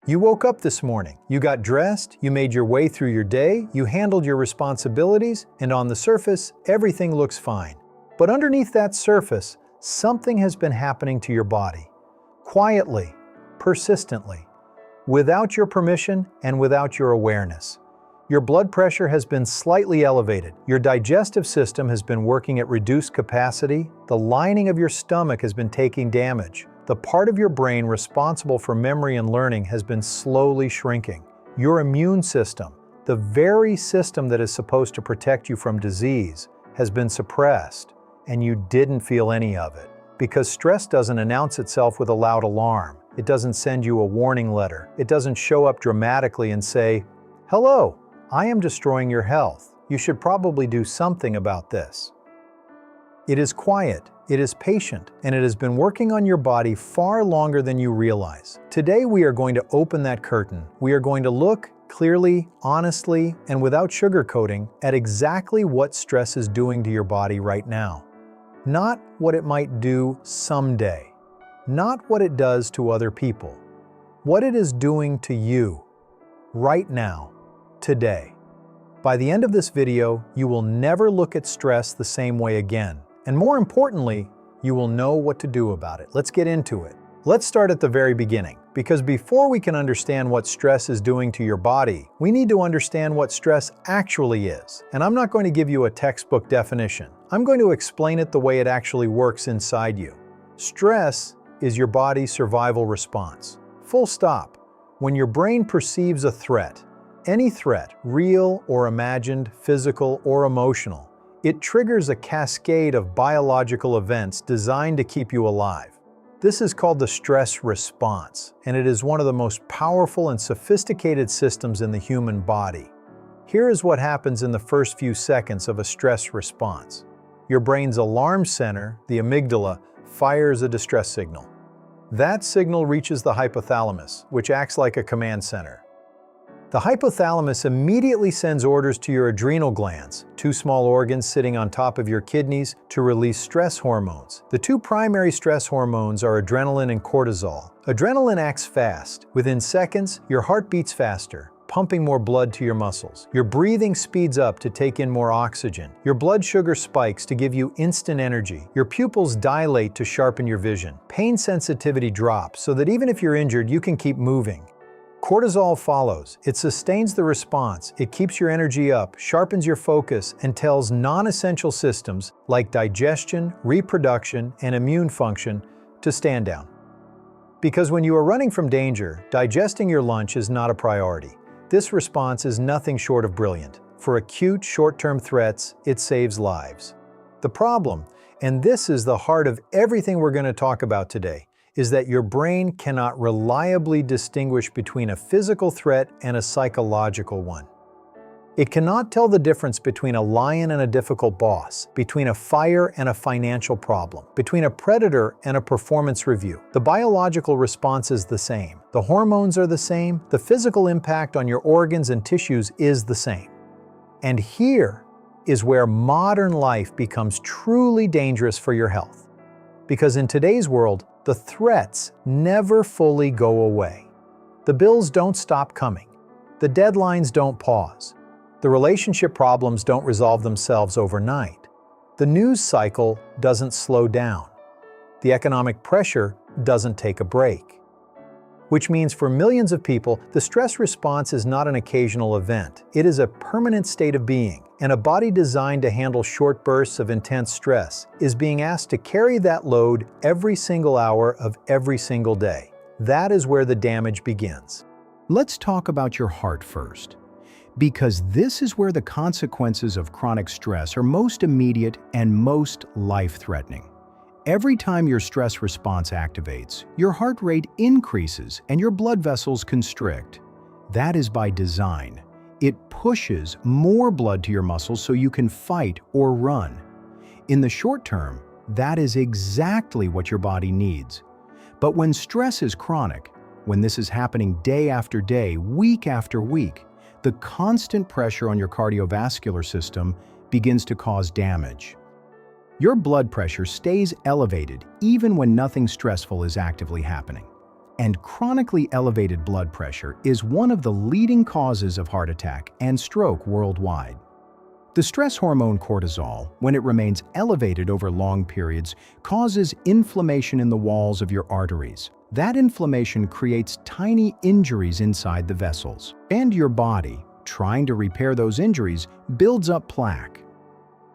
You woke up this morning, you got dressed, you made your way through your day, you handled your responsibilities, and on the surface, everything looks fine. But underneath that surface, something has been happening to your body. Quietly, persistently, without your permission and without your awareness. Your blood pressure has been slightly elevated, your digestive system has been working at reduced capacity, the lining of your stomach has been taking damage, the part of your brain responsible for memory and learning has been slowly shrinking. Your immune system, the very system that is supposed to protect you from disease, has been suppressed, and you didn't feel any of it. Because stress doesn't announce itself with a loud alarm. It doesn't send you a warning letter. It doesn't show up dramatically and say, "Hello, I am destroying your health. You should probably do something about this." It is quiet, it is patient, and it has been working on your body far longer than you realize. Today we are going to open that curtain. We are going to look clearly, honestly, and without sugarcoating at exactly what stress is doing to your body right now. Not what it might do someday. Not what it does to other people. What it is doing to you right now. Today. By the end of this video, you will never look at stress the same way again. And more importantly, you will know what to do about it. Let's get into it. Let's start at the very beginning, because before we can understand what stress is doing to your body, we need to understand what stress actually is. And I'm not going to give you a textbook definition. I'm going to explain it the way it actually works inside you. Stress is your body's survival response. Full stop. When your brain perceives a threat, any threat, real or imagined, physical or emotional, it triggers a cascade of biological events designed to keep you alive. This is called the stress response, and it is one of the most powerful and sophisticated systems in the human body. Here is what happens in the first few seconds of a stress response. Your brain's alarm center, the amygdala, fires a distress signal. That signal reaches the hypothalamus, which acts like a command center. The hypothalamus immediately sends orders to your adrenal glands, two small organs sitting on top of your kidneys, to release stress hormones. The two primary stress hormones are adrenaline and cortisol. Adrenaline acts fast. Within seconds, your heart beats faster, pumping more blood to your muscles. Your breathing speeds up to take in more oxygen. Your blood sugar spikes to give you instant energy. Your pupils dilate to sharpen your vision. Pain sensitivity drops so that even if you're injured, you can keep moving. Cortisol follows. It sustains the response, it keeps your energy up, sharpens your focus, and tells non-essential systems like digestion, reproduction, and immune function to stand down. Because when you are running from danger, digesting your lunch is not a priority. This response is nothing short of brilliant. For acute, short-term threats, it saves lives. The problem, and this is the heart of everything we're going to talk about today, is that your brain cannot reliably distinguish between a physical threat and a psychological one. It cannot tell the difference between a lion and a difficult boss, between a fire and a financial problem, between a predator and a performance review. The biological response is the same. The hormones are the same. The physical impact on your organs and tissues is the same. And here is where modern life becomes truly dangerous for your health. Because in today's world, the threats never fully go away. The bills don't stop coming. The deadlines don't pause. The relationship problems don't resolve themselves overnight. The news cycle doesn't slow down. The economic pressure doesn't take a break. Which means for millions of people, the stress response is not an occasional event. It is a permanent state of being, and a body designed to handle short bursts of intense stress is being asked to carry that load every single hour of every single day. That is where the damage begins. Let's talk about your heart first, because this is where the consequences of chronic stress are most immediate and most life-threatening. Every time your stress response activates, your heart rate increases and your blood vessels constrict. That is by design. It pushes more blood to your muscles so you can fight or run. In the short term, that is exactly what your body needs. But when stress is chronic, when this is happening day after day, week after week, the constant pressure on your cardiovascular system begins to cause damage. Your blood pressure stays elevated even when nothing stressful is actively happening. And chronically elevated blood pressure is one of the leading causes of heart attack and stroke worldwide. The stress hormone cortisol, when it remains elevated over long periods, causes inflammation in the walls of your arteries. That inflammation creates tiny injuries inside the vessels. And your body, trying to repair those injuries, builds up plaque.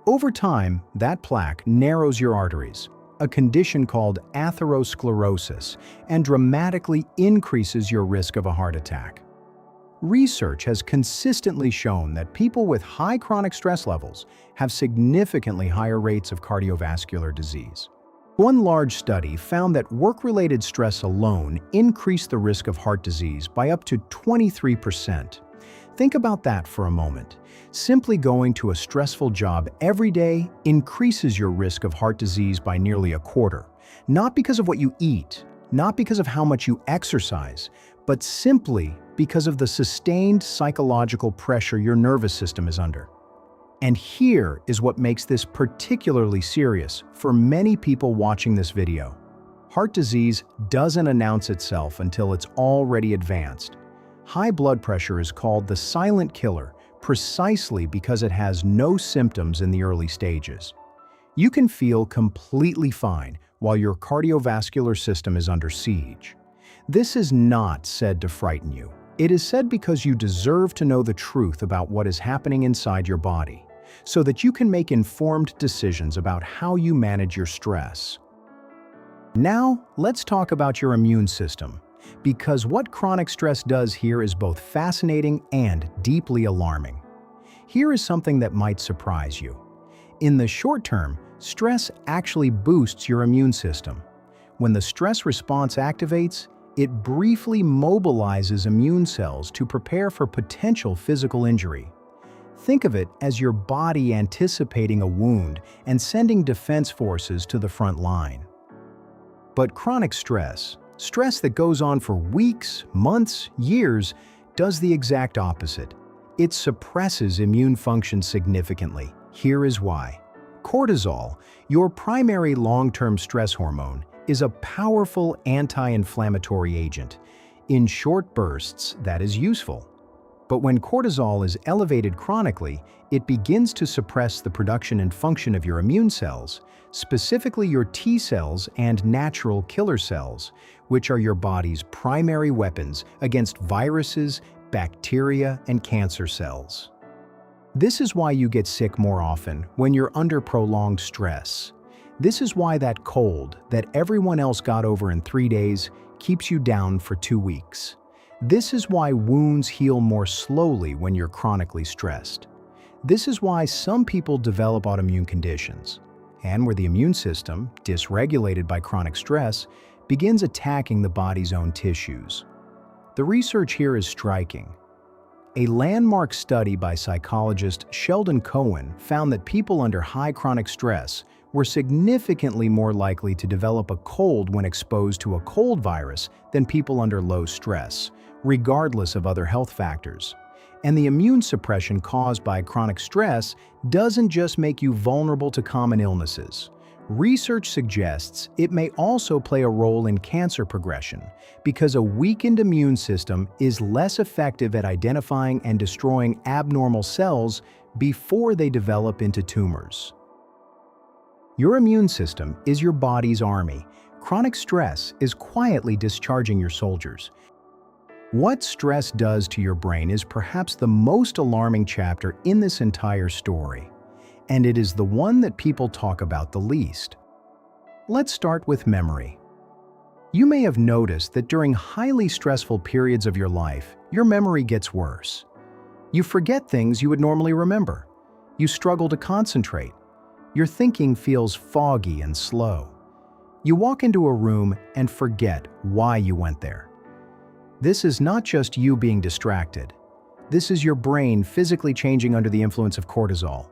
Over time, that plaque narrows your arteries, a condition called atherosclerosis, and dramatically increases your risk of a heart attack. Research has consistently shown that people with high chronic stress levels have significantly higher rates of cardiovascular disease. One large study found that work-related stress alone increased the risk of heart disease by up to 23%. Think about that for a moment. Simply going to a stressful job every day increases your risk of heart disease by nearly a quarter. Not because of what you eat, not because of how much you exercise, but simply because of the sustained psychological pressure your nervous system is under. And here is what makes this particularly serious for many people watching this video. Heart disease doesn't announce itself until it's already advanced. High blood pressure is called the silent killer precisely because it has no symptoms in the early stages. You can feel completely fine while your cardiovascular system is under siege. This is not said to frighten you. It is said because you deserve to know the truth about what is happening inside your body, so that you can make informed decisions about how you manage your stress. Now, let's talk about your immune system, because what chronic stress does here is both fascinating and deeply alarming. Here is something that might surprise you. In the short term, stress actually boosts your immune system. When the stress response activates, it briefly mobilizes immune cells to prepare for potential physical injury. Think of it as your body anticipating a wound and sending defense forces to the front line. But chronic stress that goes on for weeks, months, years, does the exact opposite. It suppresses immune function significantly. Here is why. Cortisol, your primary long-term stress hormone, is a powerful anti-inflammatory agent. In short bursts, that is useful. But when cortisol is elevated chronically, it begins to suppress the production and function of your immune cells, specifically your T cells and natural killer cells, which are your body's primary weapons against viruses, bacteria, and cancer cells. This is why you get sick more often when you're under prolonged stress. This is why that cold that everyone else got over in 3 days keeps you down for 2 weeks. This is why wounds heal more slowly when you're chronically stressed. This is why some people develop autoimmune conditions, and where the immune system, dysregulated by chronic stress, begins attacking the body's own tissues. The research here is striking. A landmark study by psychologist Sheldon Cohen found that people under high chronic stress were significantly more likely to develop a cold when exposed to a cold virus than people under low stress, regardless of other health factors. And the immune suppression caused by chronic stress doesn't just make you vulnerable to common illnesses. Research suggests it may also play a role in cancer progression because a weakened immune system is less effective at identifying and destroying abnormal cells before they develop into tumors. Your immune system is your body's army. Chronic stress is quietly discharging your soldiers. What stress does to your brain is perhaps the most alarming chapter in this entire story, and it is the one that people talk about the least. Let's start with memory. You may have noticed that during highly stressful periods of your life, your memory gets worse. You forget things you would normally remember. You struggle to concentrate. Your thinking feels foggy and slow. You walk into a room and forget why you went there. This is not just you being distracted. This is your brain physically changing under the influence of cortisol.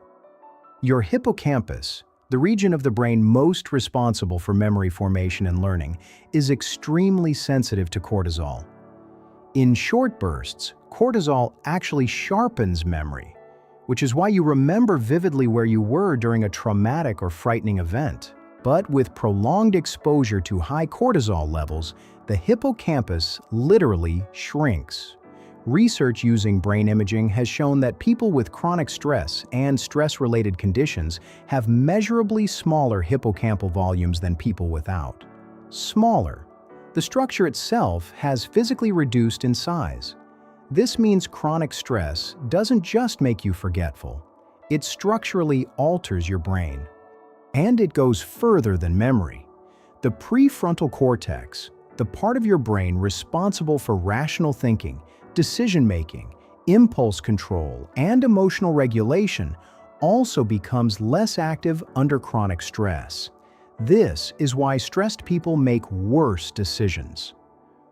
Your hippocampus, the region of the brain most responsible for memory formation and learning, is extremely sensitive to cortisol. In short bursts, cortisol actually sharpens memory, which is why you remember vividly where you were during a traumatic or frightening event. But with prolonged exposure to high cortisol levels, the hippocampus literally shrinks. Research using brain imaging has shown that people with chronic stress and stress-related conditions have measurably smaller hippocampal volumes than people without. Smaller. The structure itself has physically reduced in size. This means chronic stress doesn't just make you forgetful. It structurally alters your brain. And it goes further than memory. The prefrontal cortex, the part of your brain responsible for rational thinking, decision-making, impulse control, and emotional regulation, also becomes less active under chronic stress. This is why stressed people make worse decisions.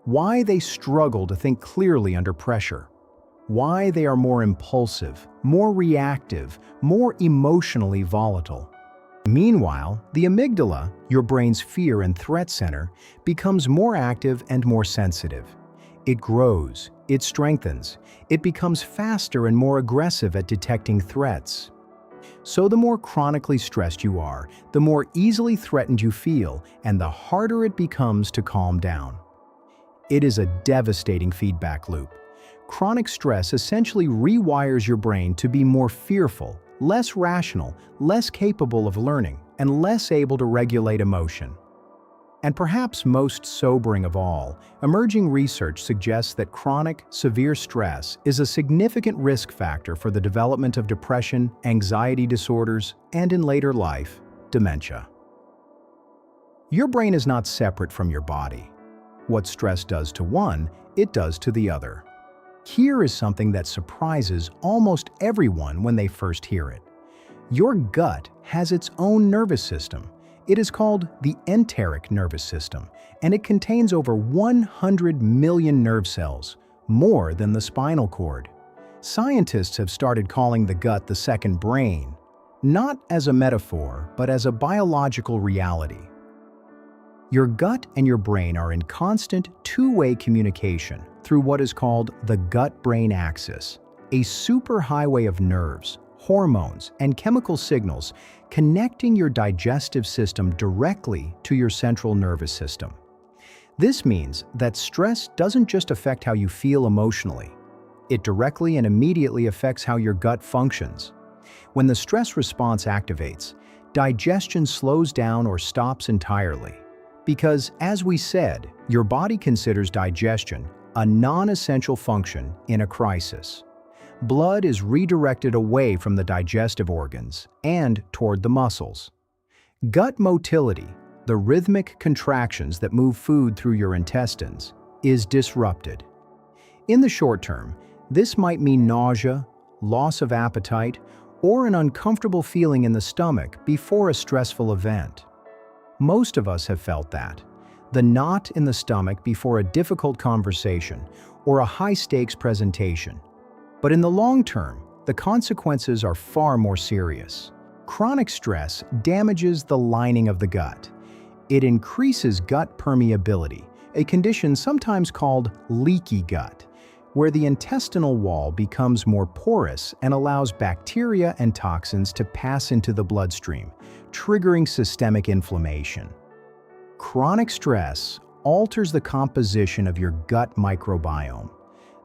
Why they struggle to think clearly under pressure. Why they are more impulsive, more reactive, more emotionally volatile. Meanwhile, the amygdala, your brain's fear and threat center, becomes more active and more sensitive. It grows, it strengthens, it becomes faster and more aggressive at detecting threats. So the more chronically stressed you are, the more easily threatened you feel, and the harder it becomes to calm down. It is a devastating feedback loop. Chronic stress essentially rewires your brain to be more fearful, less rational, less capable of learning, and less able to regulate emotion. And perhaps most sobering of all, emerging research suggests that chronic, severe stress is a significant risk factor for the development of depression, anxiety disorders, and in later life, dementia. Your brain is not separate from your body. What stress does to one, it does to the other. Here is something that surprises almost everyone when they first hear it. Your gut has its own nervous system. It is called the enteric nervous system, and it contains over 100 million nerve cells, more than the spinal cord. Scientists have started calling the gut the second brain, not as a metaphor, but as a biological reality. Your gut and your brain are in constant two-way communication through what is called the gut-brain axis, a superhighway of nerves, hormones, and chemical signals connecting your digestive system directly to your central nervous system. This means that stress doesn't just affect how you feel emotionally. It directly and immediately affects how your gut functions. When the stress response activates, digestion slows down or stops entirely. Because, as we said, your body considers digestion a non-essential function in a crisis. Blood is redirected away from the digestive organs and toward the muscles. Gut motility, the rhythmic contractions that move food through your intestines, is disrupted. In the short term, this might mean nausea, loss of appetite, or an uncomfortable feeling in the stomach before a stressful event. Most of us have felt that. The knot in the stomach before a difficult conversation or a high-stakes presentation. But in the long term, the consequences are far more serious. Chronic stress damages the lining of the gut. It increases gut permeability, a condition sometimes called leaky gut, where the intestinal wall becomes more porous and allows bacteria and toxins to pass into the bloodstream, triggering systemic inflammation. Chronic stress alters the composition of your gut microbiome,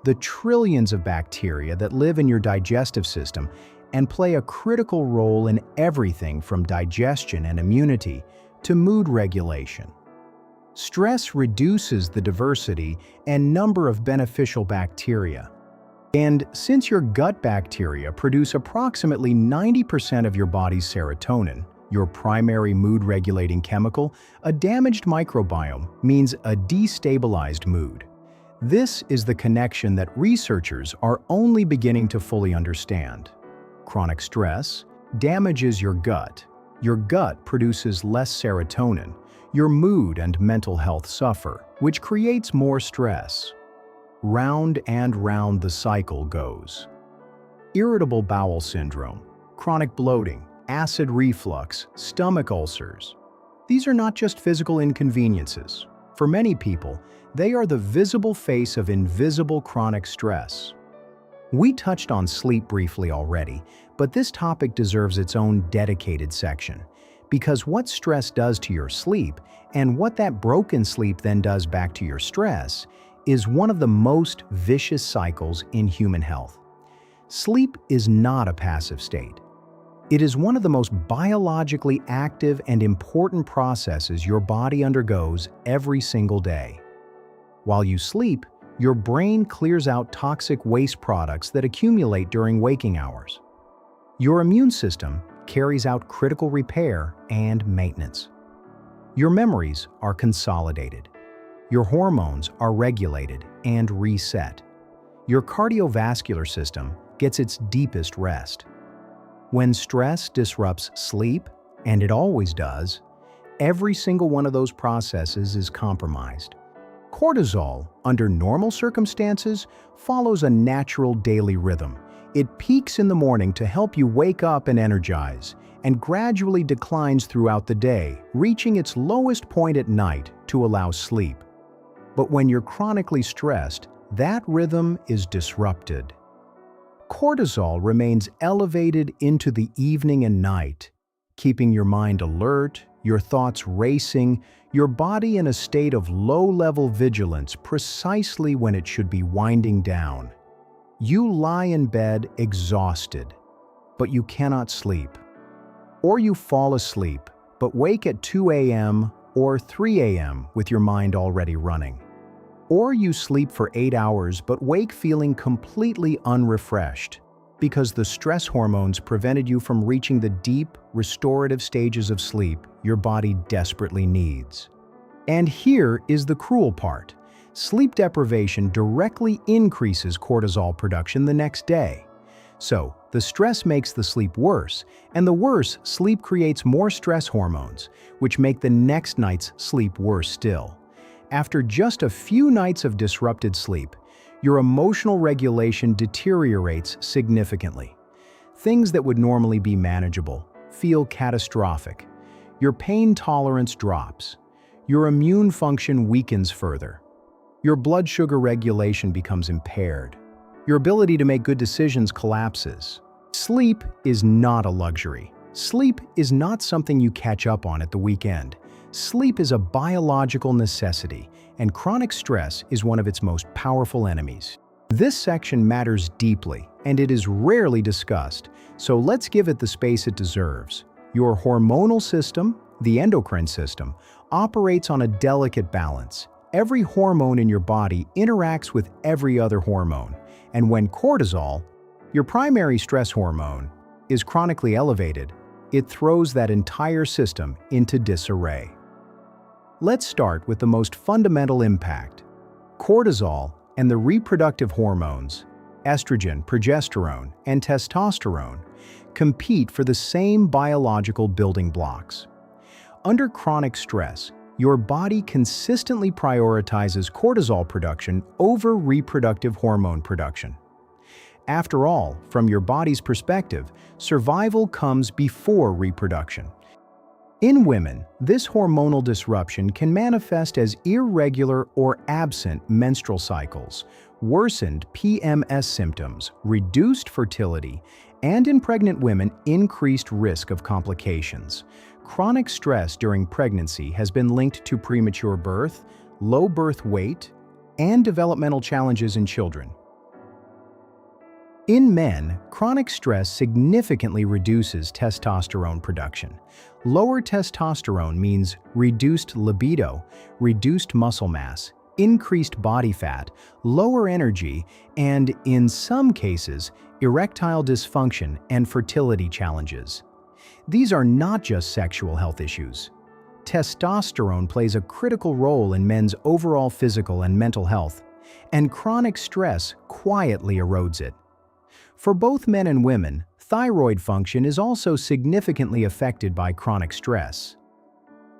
the trillions of bacteria that live in your digestive system and play a critical role in everything from digestion and immunity to mood regulation. Stress reduces the diversity and number of beneficial bacteria. And since your gut bacteria produce approximately 90% of your body's serotonin, your primary mood-regulating chemical, a damaged microbiome means a destabilized mood. This is the connection that researchers are only beginning to fully understand. Chronic stress damages your gut. Your gut produces less serotonin. Your mood and mental health suffer, which creates more stress. Round and round the cycle goes. Irritable bowel syndrome, chronic bloating, acid reflux, stomach ulcers. These are not just physical inconveniences. For many people, they are the visible face of invisible chronic stress. We touched on sleep briefly already, but this topic deserves its own dedicated section, Because what stress does to your sleep, and what that broken sleep then does back to your stress, is one of the most vicious cycles in human health. Sleep is not a passive state. It is one of the most biologically active and important processes your body undergoes every single day. While you sleep, your brain clears out toxic waste products that accumulate during waking hours. Your immune system carries out critical repair and maintenance. Your memories are consolidated. Your hormones are regulated and reset. Your cardiovascular system gets its deepest rest. When stress disrupts sleep, and it always does, every single one of those processes is compromised. Cortisol, under normal circumstances, follows a natural daily rhythm. It peaks in the morning to help you wake up and energize, and gradually declines throughout the day, reaching its lowest point at night to allow sleep. But when you're chronically stressed, that rhythm is disrupted. Cortisol remains elevated into the evening and night, keeping your mind alert, your thoughts racing, your body in a state of low-level vigilance precisely when it should be winding down. You lie in bed exhausted, but you cannot sleep. Or you fall asleep, but wake at 2 a.m. or 3 a.m. with your mind already running. Or you sleep for 8 hours but wake feeling completely unrefreshed because the stress hormones prevented you from reaching the deep, restorative stages of sleep your body desperately needs. And here is the cruel part. Sleep deprivation directly increases cortisol production the next day. So, the stress makes the sleep worse, and the worse sleep creates more stress hormones, which make the next night's sleep worse still. After just a few nights of disrupted sleep, your emotional regulation deteriorates significantly. Things that would normally be manageable feel catastrophic. Your pain tolerance drops. Your immune function weakens further. Your blood sugar regulation becomes impaired. Your ability to make good decisions collapses. Sleep is not a luxury. Sleep is not something you catch up on at the weekend. Sleep is a biological necessity, and chronic stress is one of its most powerful enemies. This section matters deeply, and it is rarely discussed, so let's give it the space it deserves. Your hormonal system, the endocrine system, operates on a delicate balance. Every hormone in your body interacts with every other hormone, and when cortisol, your primary stress hormone, is chronically elevated, it throws that entire system into disarray. Let's start with the most fundamental impact. Cortisol and the reproductive hormones, estrogen, progesterone, and testosterone, compete for the same biological building blocks. Under chronic stress, your body consistently prioritizes cortisol production over reproductive hormone production. After all, from your body's perspective, survival comes before reproduction. In women, this hormonal disruption can manifest as irregular or absent menstrual cycles, worsened PMS symptoms, reduced fertility, and in pregnant women, increased risk of complications. Chronic stress during pregnancy has been linked to premature birth, low birth weight, and developmental challenges in children. In men, chronic stress significantly reduces testosterone production. Lower testosterone means reduced libido, reduced muscle mass, increased body fat, lower energy, and, in some cases, erectile dysfunction and fertility challenges. These are not just sexual health issues. Testosterone plays a critical role in men's overall physical and mental health, and chronic stress quietly erodes it. For both men and women, thyroid function is also significantly affected by chronic stress.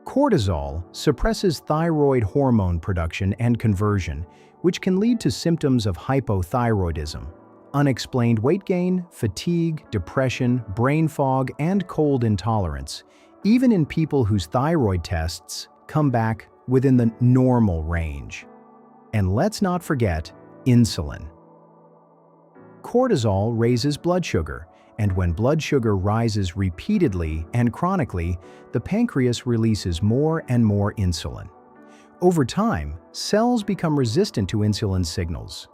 Cortisol suppresses thyroid hormone production and conversion, which can lead to symptoms of hypothyroidism, unexplained weight gain, fatigue, depression, brain fog, and cold intolerance, even in people whose thyroid tests come back within the normal range. And let's not forget insulin. Cortisol raises blood sugar, And when blood sugar rises repeatedly and chronically, the pancreas releases more and more insulin. Over time, cells become resistant to insulin signals.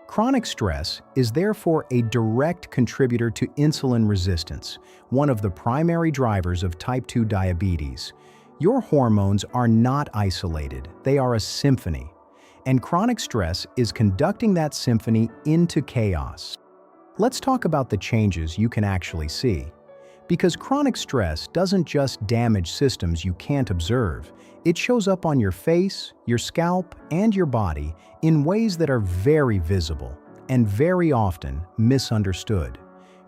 Chronic stress is therefore a direct contributor to insulin resistance, one of the primary drivers of type 2 diabetes. Your hormones are not isolated, they are a symphony. And chronic stress is conducting that symphony into chaos. Let's talk about the changes you can actually see. Because chronic stress doesn't just damage systems you can't observe, it shows up on your face, your scalp, and your body in ways that are very visible and very often misunderstood.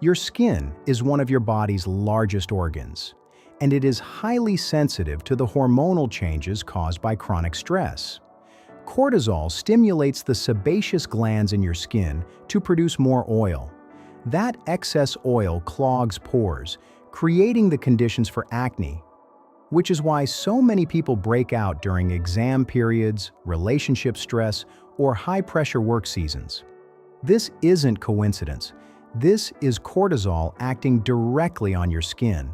Your skin is one of your body's largest organs, and it is highly sensitive to the hormonal changes caused by chronic stress. Cortisol stimulates the sebaceous glands in your skin to produce more oil. That excess oil clogs pores, creating the conditions for acne, which is why so many people break out during exam periods, relationship stress, or high-pressure work seasons. This isn't coincidence. This is cortisol acting directly on your skin.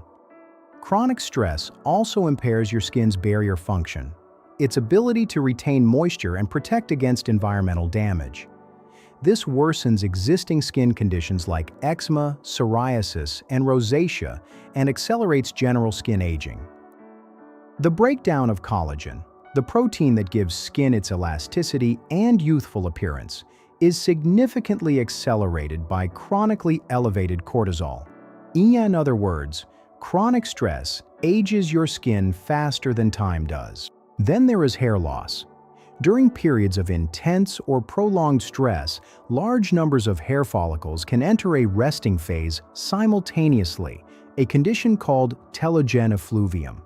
Chronic stress also impairs your skin's barrier function, its ability to retain moisture and protect against environmental damage. This worsens existing skin conditions like eczema, psoriasis, and rosacea, and accelerates general skin aging. The breakdown of collagen, the protein that gives skin its elasticity and youthful appearance, is significantly accelerated by chronically elevated cortisol. In other words, chronic stress ages your skin faster than time does. Then there is hair loss. During periods of intense or prolonged stress, large numbers of hair follicles can enter a resting phase simultaneously, a condition called telogen effluvium.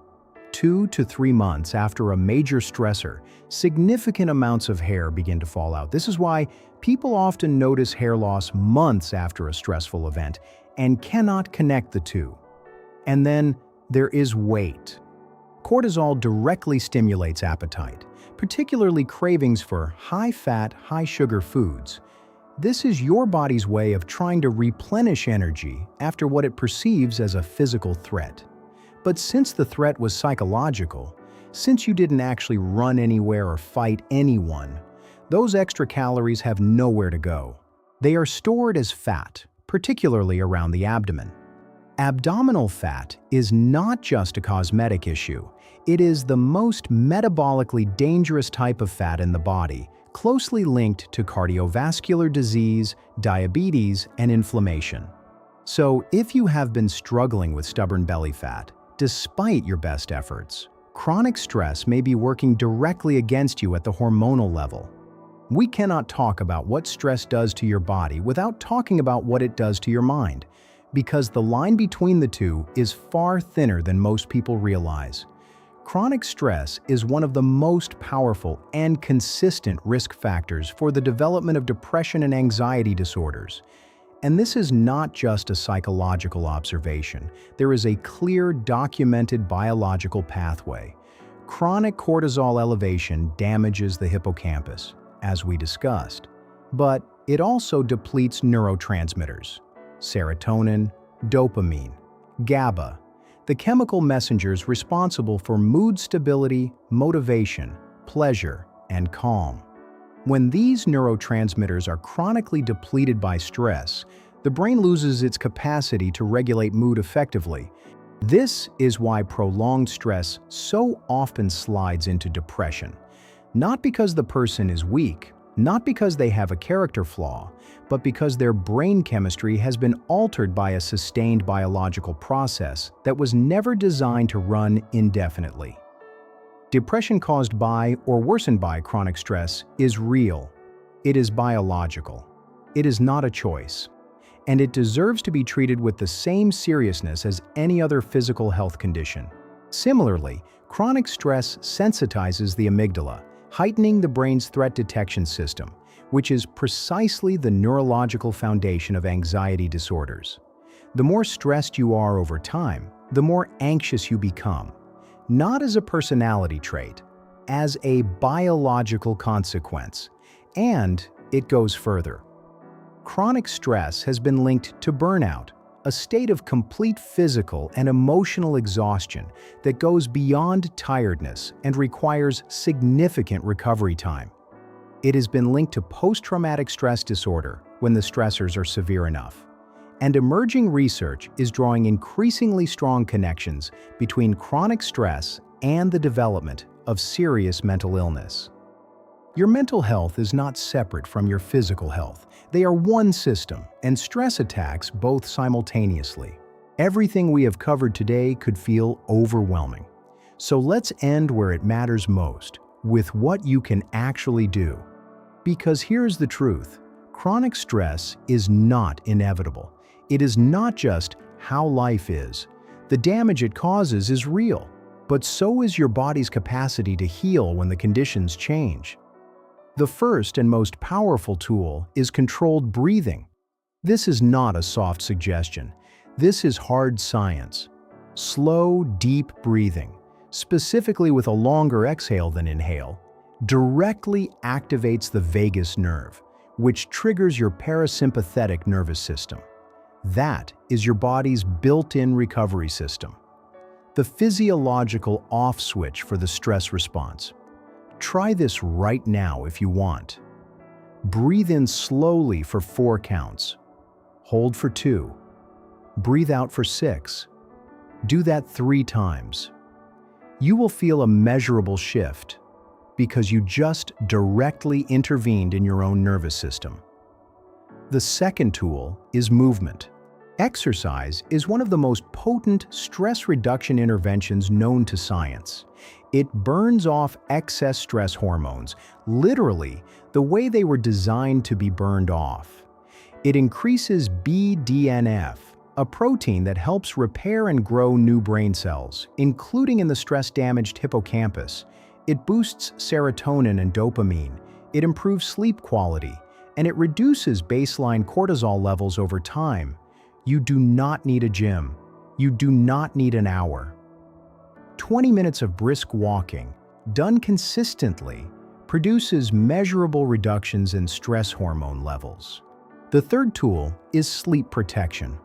2 to 3 months after a major stressor, significant amounts of hair begin to fall out. This is why people often notice hair loss months after a stressful event and cannot connect the two. And then there is weight. Cortisol directly stimulates appetite, particularly cravings for high-fat, high-sugar foods. This is your body's way of trying to replenish energy after what it perceives as a physical threat. But since the threat was psychological, since you didn't actually run anywhere or fight anyone, those extra calories have nowhere to go. They are stored as fat, particularly around the abdomen. Abdominal fat is not just a cosmetic issue. It is the most metabolically dangerous type of fat in the body, closely linked to cardiovascular disease, diabetes, and inflammation. So, if you have been struggling with stubborn belly fat, despite your best efforts, chronic stress may be working directly against you at the hormonal level. We cannot talk about what stress does to your body without talking about what it does to your mind, because the line between the two is far thinner than most people realize. Chronic stress is one of the most powerful and consistent risk factors for the development of depression and anxiety disorders. And this is not just a psychological observation. There is a clear, documented biological pathway. Chronic cortisol elevation damages the hippocampus, as we discussed, but it also depletes neurotransmitters, serotonin, dopamine, GABA, the chemical messengers responsible for mood stability, motivation, pleasure, and calm. When these neurotransmitters are chronically depleted by stress, the brain loses its capacity to regulate mood effectively. This is why prolonged stress so often slides into depression. Not because the person is weak, not because they have a character flaw, but because their brain chemistry has been altered by a sustained biological process that was never designed to run indefinitely. Depression caused by or worsened by chronic stress is real. It is biological. It is not a choice. And it deserves to be treated with the same seriousness as any other physical health condition. Similarly, chronic stress sensitizes the amygdala, heightening the brain's threat detection system, which is precisely the neurological foundation of anxiety disorders. The more stressed you are over time, the more anxious you become. Not as a personality trait, as a biological consequence. And it goes further. Chronic stress has been linked to burnout, a state of complete physical and emotional exhaustion that goes beyond tiredness and requires significant recovery time. It has been linked to post-traumatic stress disorder when the stressors are severe enough. And emerging research is drawing increasingly strong connections between chronic stress and the development of serious mental illness. Your mental health is not separate from your physical health. They are one system, and stress attacks both simultaneously. Everything we have covered today could feel overwhelming. So let's end where it matters most, with what you can actually do. Because here's the truth: chronic stress is not inevitable. It is not just how life is. The damage it causes is real, but so is your body's capacity to heal when the conditions change. The first and most powerful tool is controlled breathing. This is not a soft suggestion. This is hard science. Slow, deep breathing, specifically with a longer exhale than inhale, directly activates the vagus nerve, which triggers your parasympathetic nervous system. That is your body's built-in recovery system, the physiological off switch for the stress response. Try this right now if you want. Breathe in slowly for 4 counts. Hold for 2. Breathe out for 6. Do that 3 times. You will feel a measurable shift because you just directly intervened in your own nervous system. The second tool is movement. Exercise is one of the most potent stress reduction interventions known to science. It burns off excess stress hormones, literally the way they were designed to be burned off. It increases BDNF, a protein that helps repair and grow new brain cells, including in the stress-damaged hippocampus. It boosts serotonin and dopamine. It improves sleep quality, and it reduces baseline cortisol levels over time. You do not need a gym. You do not need an hour. 20 minutes of brisk walking, done consistently, produces measurable reductions in stress hormone levels. The third tool is sleep protection.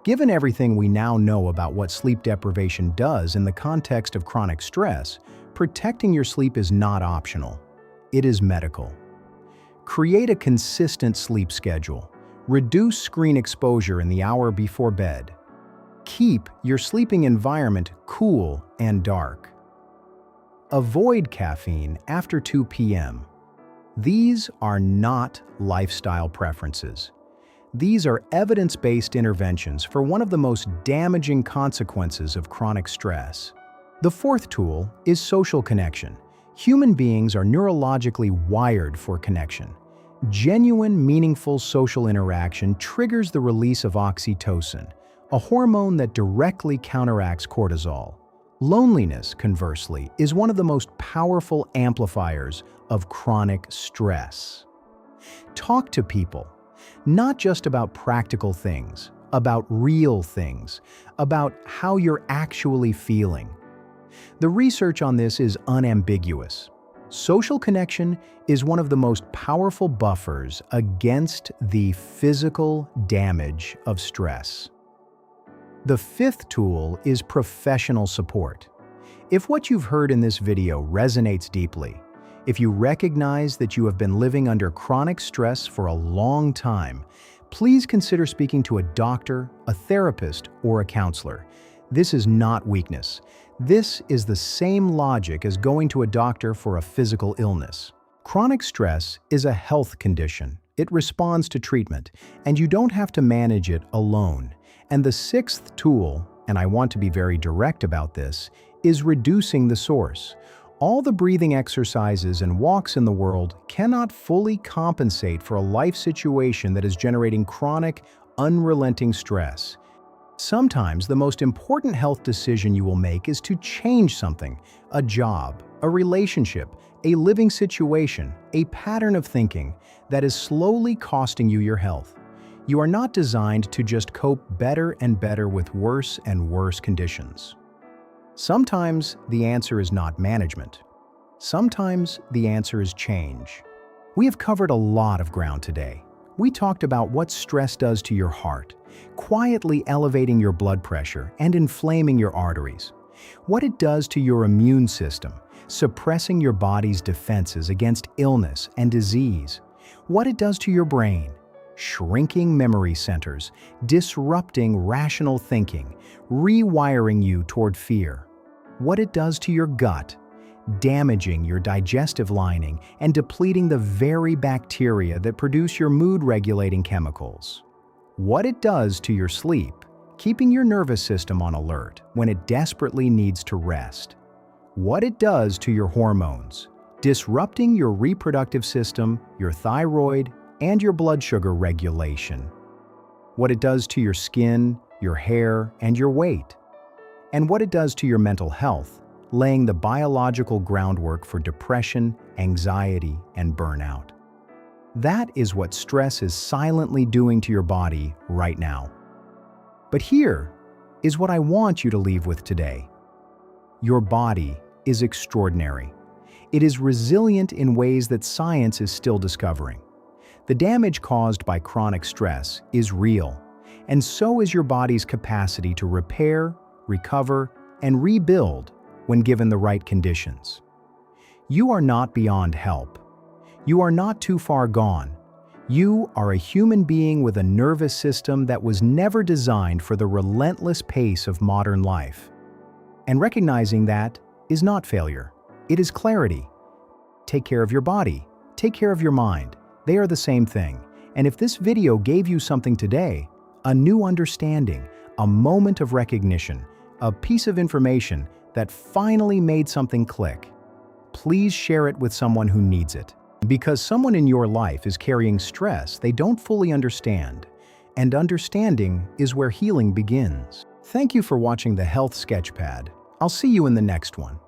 Given everything we now know about what sleep deprivation does in the context of chronic stress, protecting your sleep is not optional. It is medical. Create a consistent sleep schedule. Reduce screen exposure in the hour before bed. Keep your sleeping environment cool and dark. Avoid caffeine after 2 p.m. These are not lifestyle preferences. These are evidence-based interventions for one of the most damaging consequences of chronic stress. The fourth tool is social connection. Human beings are neurologically wired for connection. Genuine, meaningful social interaction triggers the release of oxytocin, a hormone that directly counteracts cortisol. Loneliness, conversely, is one of the most powerful amplifiers of chronic stress. Talk to people, not just about practical things, about real things, about how you're actually feeling. The research on this is unambiguous. Social connection is one of the most powerful buffers against the physical damage of stress. The fifth tool is professional support. If what you've heard in this video resonates deeply, if you recognize that you have been living under chronic stress for a long time, please consider speaking to a doctor, a therapist, or a counselor. This is not weakness. This is the same logic as going to a doctor for a physical illness. Chronic stress is a health condition. It responds to treatment, and you don't have to manage it alone. And the sixth tool, and I want to be very direct about this, is reducing the source. All the breathing exercises and walks in the world cannot fully compensate for a life situation that is generating chronic, unrelenting stress. Sometimes the most important health decision you will make is to change something, a job, a relationship, a living situation, a pattern of thinking that is slowly costing you your health. You are not designed to just cope better and better with worse and worse conditions. Sometimes the answer is not management. Sometimes the answer is change. We have covered a lot of ground today. we talked about what stress does to your heart, quietly elevating your blood pressure and inflaming your arteries. What it does to your immune system, suppressing your body's defenses against illness and disease. What it does to your brain, shrinking memory centers, disrupting rational thinking, rewiring you toward fear. What it does to your gut, damaging your digestive lining and depleting the very bacteria that produce your mood-regulating chemicals. What it does to your sleep, keeping your nervous system on alert when it desperately needs to rest. What it does to your hormones, disrupting your reproductive system, your thyroid, and your blood sugar regulation. What it does to your skin, your hair, and your weight. And what it does to your mental health, laying the biological groundwork for depression, anxiety, and burnout. That is what stress is silently doing to your body right now. But here is what I want you to leave with today. Your body is extraordinary. It is resilient in ways that science is still discovering. The damage caused by chronic stress is real, and so is your body's capacity to repair, recover, and rebuild when given the right conditions. You are not beyond help. You are not too far gone. You are a human being with a nervous system that was never designed for the relentless pace of modern life. And recognizing that is not failure. It is clarity. Take care of your body. Take care of your mind. They are the same thing. And if this video gave you something today, a new understanding, a moment of recognition, a piece of information that finally made something click, please share it with someone who needs it. Because someone in your life is carrying stress they don't fully understand, and understanding is where healing begins. Thank you for watching the Health Sketchpad. I'll see you in the next one.